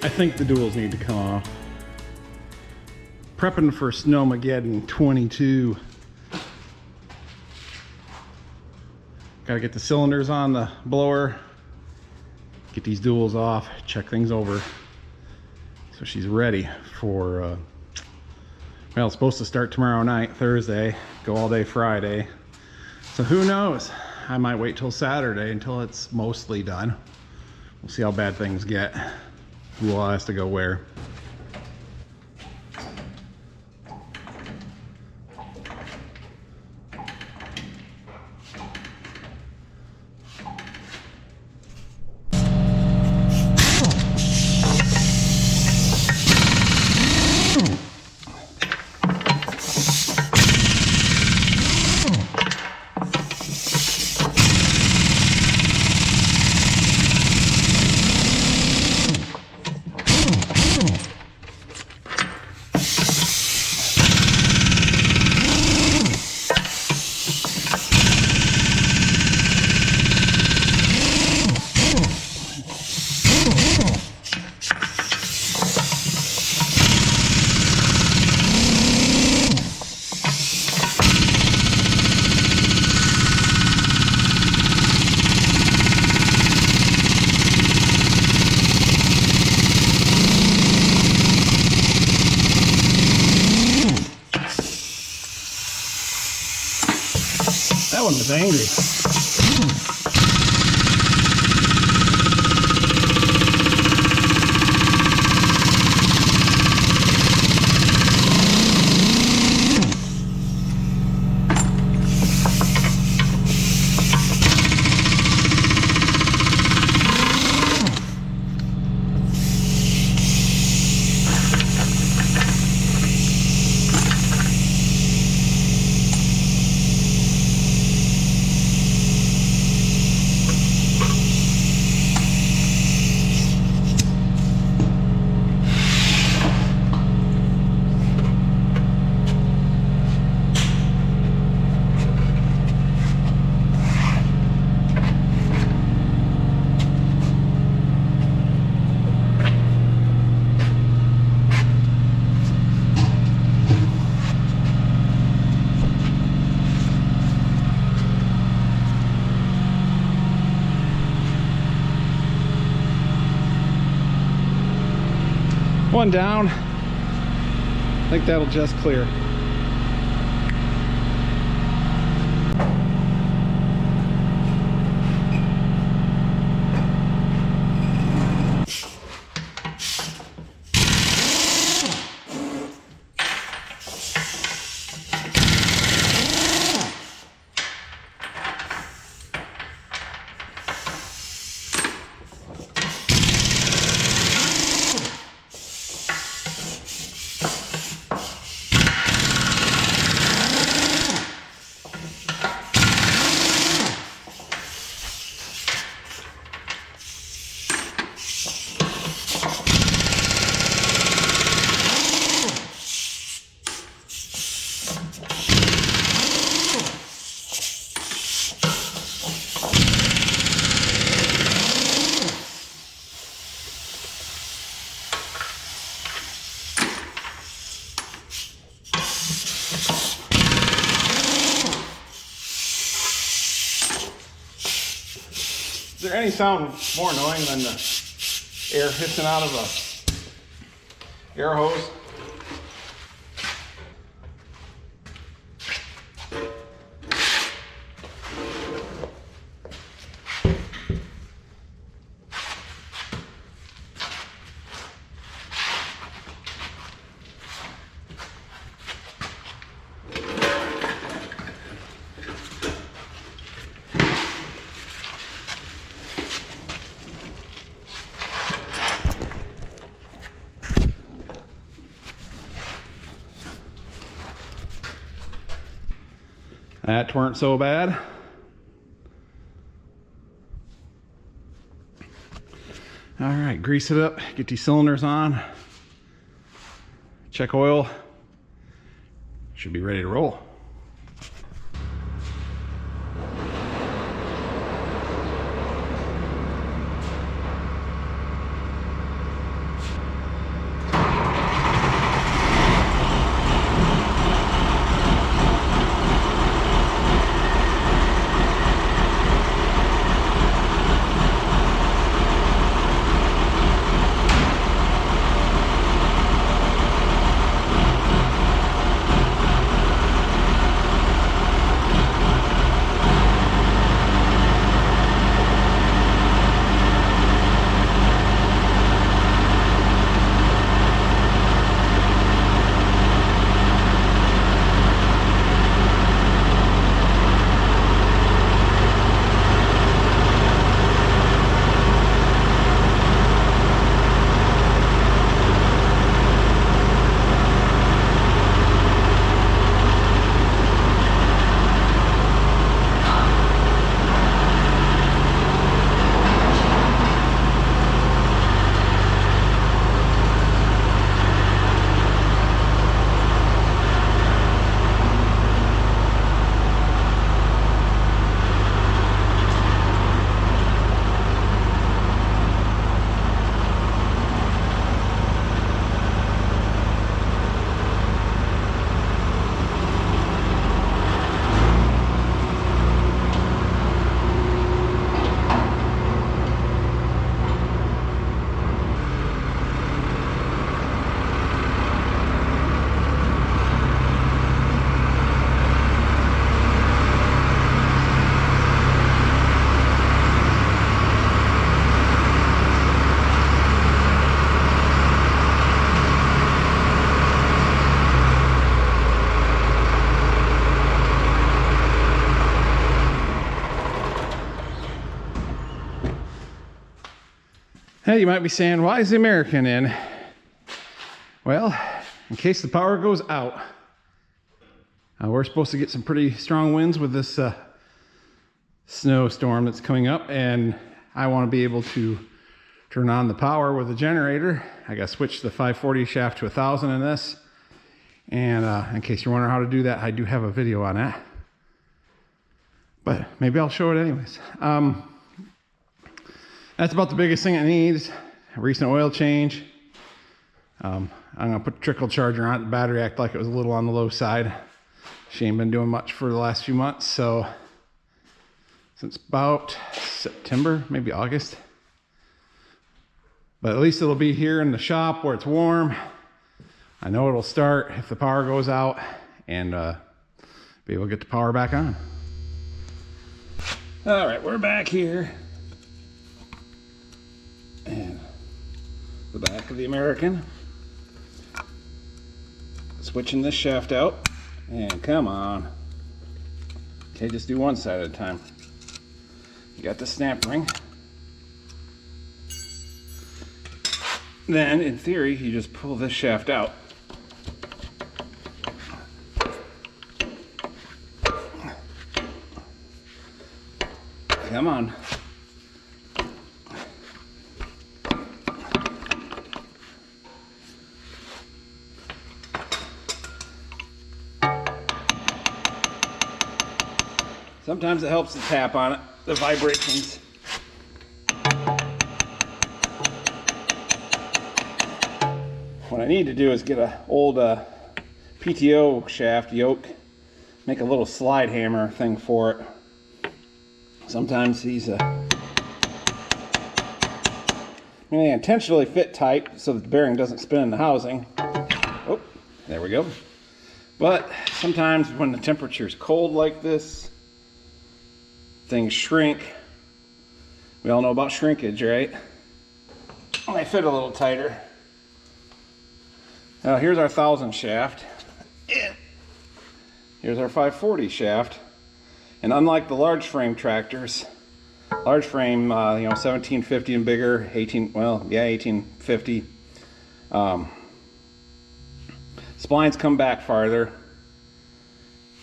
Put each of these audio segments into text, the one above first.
I think the duals need to come off. Prepping for Snowmageddon 22. Gotta get the cylinders on the blower, get these duals off, check things over. So she's ready for, well, it's supposed to start tomorrow night, Thursday, go all day Friday. So who knows? I might wait till Saturday until it's mostly done. We'll see how bad things get. Who all has to go where. That one was angry. One down. I think that'll just clear. Is there any sound more annoying than the air hissing out of a air hose? That weren't so bad. All right, grease it up, get these cylinders on, check oil, should be ready to roll. Hey, you might be saying, why is the American in? Well, in case the power goes out. We're supposed to get some pretty strong winds with this snowstorm that's coming up, and I want to be able to turn on the power with the generator. I got to switch the 540 shaft to 1000 in this. And in case you're wondering how to do that, I do have a video on that. But maybe I'll show it anyways. That's about the biggest thing it needs. A recent oil change. I'm gonna put the trickle charger on it. The battery acted like it was a little on the low side. She ain't been doing much for the last few months, so since about September, maybe August. But at least it'll be here in the shop where it's warm. I know it'll start if the power goes out, and be able to get the power back on. All right, we're back here. And the back of the American. Switching this shaft out. And come on. Okay, just do one side at a time. You got the snap ring. Then, in theory, you just pull this shaft out. Come on. Sometimes it helps to tap on it, the vibrations. What I need to do is get an old PTO shaft yoke, make a little slide hammer thing for it. Sometimes these they intentionally fit tight so that the bearing doesn't spin in the housing. Oh, there we go. But sometimes when the temperature is cold like this, things shrink. We all know about shrinkage, right? They fit a little tighter. Now here's our 1000 shaft. Here's our 540 shaft. And unlike the large frame tractors, large frame, 1750 and bigger, 1850. Splines come back farther,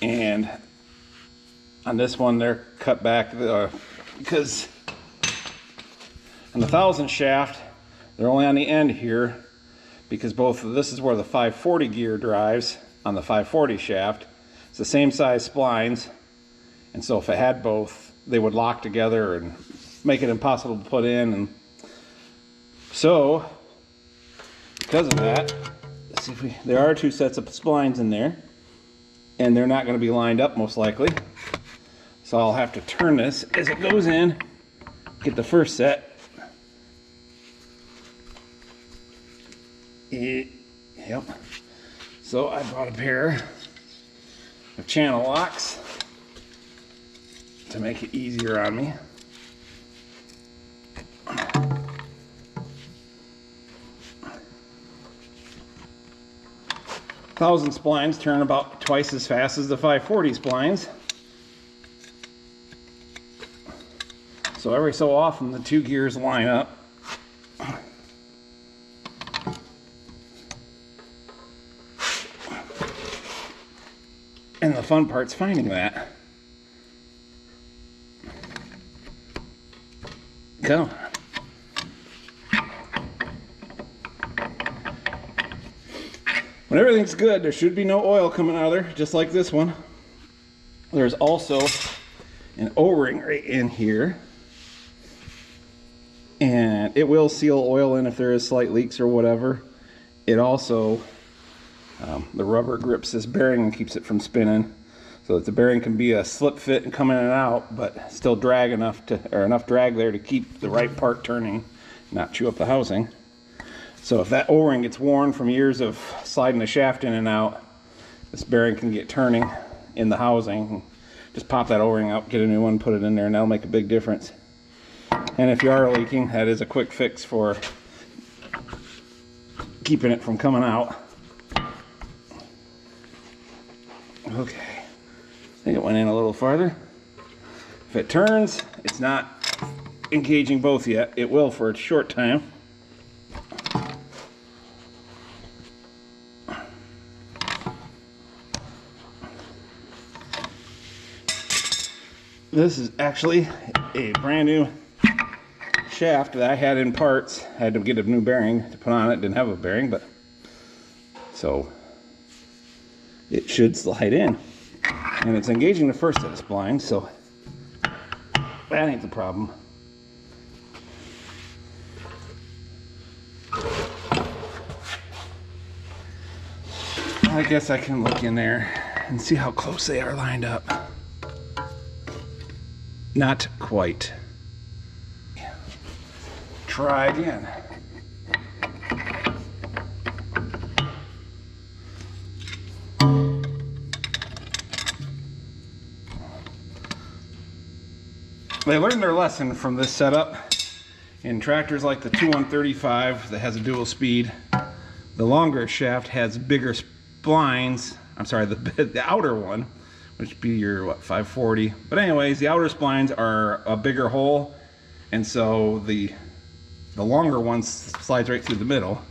and on this one they're cut back because on the 1000 shaft they're only on the end here, because this is where the 540 gear drives on the 540 shaft. It's the same size splines, and so if it had both, they would lock together and make it impossible to put in. And so because of that, let's see if there are 2 sets of splines in there, and they're not going to be lined up most likely. So I'll have to turn this as it goes in, get the first set. Yep. So I bought a pair of channel locks to make it easier on me. Thousand splines turn about twice as fast as the 540 splines. So every so often the 2 gears line up. And the fun part's finding that. Go. When everything's good, there should be no oil coming out of there, just like this one. There's also an O-ring right in here, and it will seal oil in if there is slight leaks or whatever. It also, the rubber grips this bearing and keeps it from spinning, so that the bearing can be a slip fit and come in and out, but still drag enough drag there to keep the right part turning, not chew up the housing. So if that O-ring gets worn from years of sliding the shaft in and out, this bearing can get turning in the housing. Just pop that O-ring out, get a new one, put it in there, and that'll make a big difference. And if you are leaking, that is a quick fix for keeping it from coming out. Okay, I think it went in a little farther. If it turns, it's not engaging both yet. It will for a short time. This is actually a brand new shaft that I had in parts. I had to get a new bearing to put on it. Didn't have a bearing, but so it should slide in. And it's engaging the first set of splines, so that ain't the problem. I guess I can look in there and see how close they are lined up. Not quite. Try again. They learned their lesson from this setup. In tractors like the 2135 that has a dual speed, the longer shaft has bigger splines. I'm sorry, the outer one, which would be your, what, 540. But anyways, the outer splines are a bigger hole, and so the longer one slides right through the middle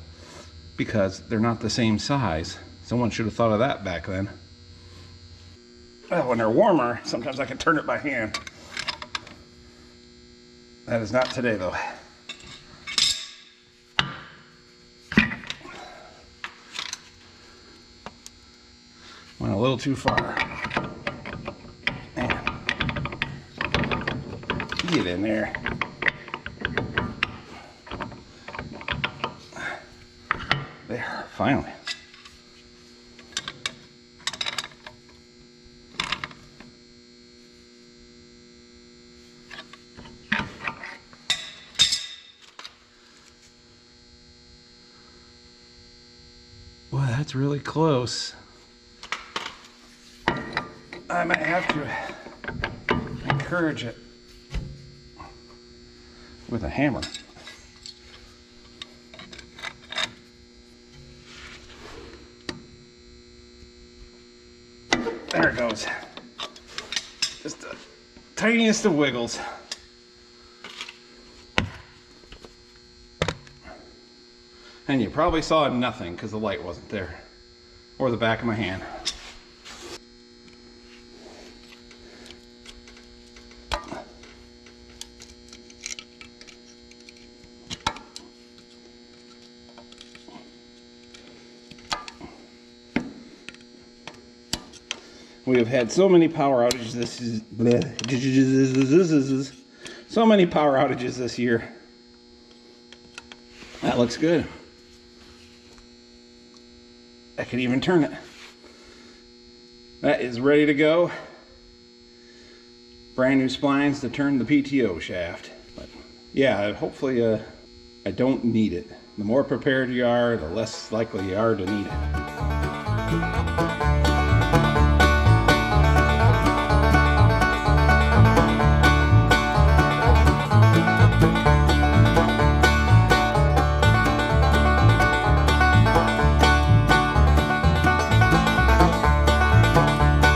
because they're not the same size. Someone should have thought of that back then. Well, when they're warmer, sometimes I can turn it by hand. That is not today, though. Went a little too far. Man. Get in there. There, finally. Boy, that's really close. I might have to encourage it with a hammer. There it goes. Just the tiniest of wiggles. And you probably saw nothing because the light wasn't there, or the back of my hand. We have had so many power outages so many power outages this year. That looks good. I can even turn it. That is ready to go. Brand new splines to turn the PTO shaft. But yeah, hopefully I don't need it. The more prepared you are, the less likely you are to need it.